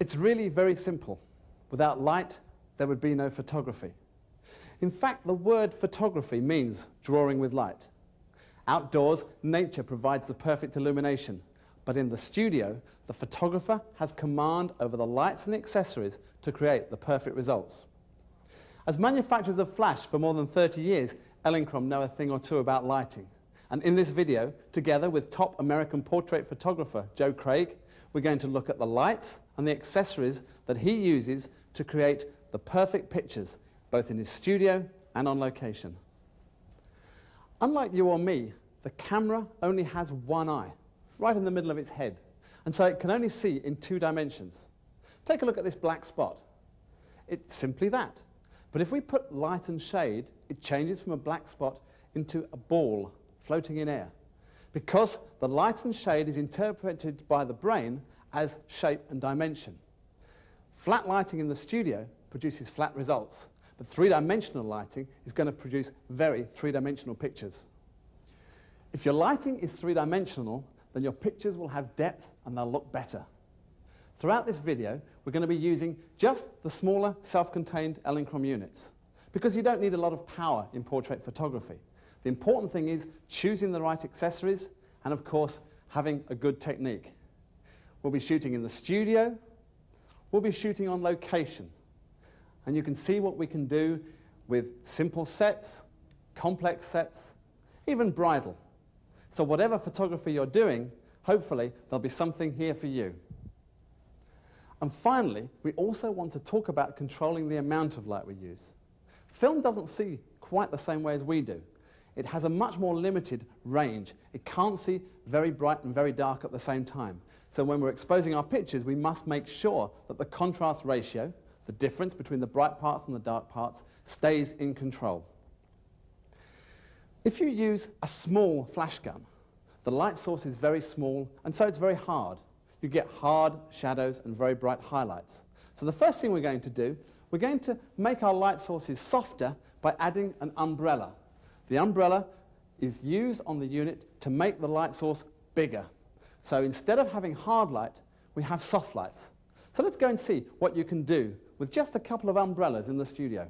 It's really very simple. Without light, there would be no photography. In fact, the word photography means drawing with light. Outdoors, nature provides the perfect illumination, but in the studio, the photographer has command over the lights and the accessories to create the perfect results. As manufacturers of flash for more than 30 years, Elinchrom know a thing or two about lighting. And in this video, together with top American portrait photographer Joe Craig, we're going to look at the lights and the accessories that he uses to create the perfect pictures, both in his studio and on location. Unlike you or me, the camera only has one eye, right in the middle of its head, and so it can only see in 2 dimensions. Take a look at this black spot. It's simply that. But if we put light and shade, it changes from a black spot into a ball floating in air, because the light and shade is interpreted by the brain as shape and dimension. Flat lighting in the studio produces flat results, but 3-dimensional lighting is going to produce very 3-dimensional pictures. If your lighting is 3-dimensional, then your pictures will have depth and they'll look better. Throughout this video, we're going to be using just the smaller self-contained Elinchrom units, because you don't need a lot of power in portrait photography. The important thing is choosing the right accessories and, of course, having a good technique. We'll be shooting in the studio, we'll be shooting on location, and you can see what we can do with simple sets, complex sets, even bridal. So whatever photography you're doing, hopefully there'll be something here for you. And finally, we also want to talk about controlling the amount of light we use. Film doesn't see quite the same way as we do. It has a much more limited range. It can't see very bright and very dark at the same time. So when we're exposing our pictures, we must make sure that the contrast ratio, the difference between the bright parts and the dark parts, stays in control. If you use a small flash gun, the light source is very small, and so it's very hard. You get hard shadows and very bright highlights. So the first thing we're going to do, we're going to make our light sources softer by adding an umbrella. The umbrella is used on the unit to make the light source bigger. So instead of having hard light, we have soft lights. So let's go and see what you can do with just a couple of umbrellas in the studio.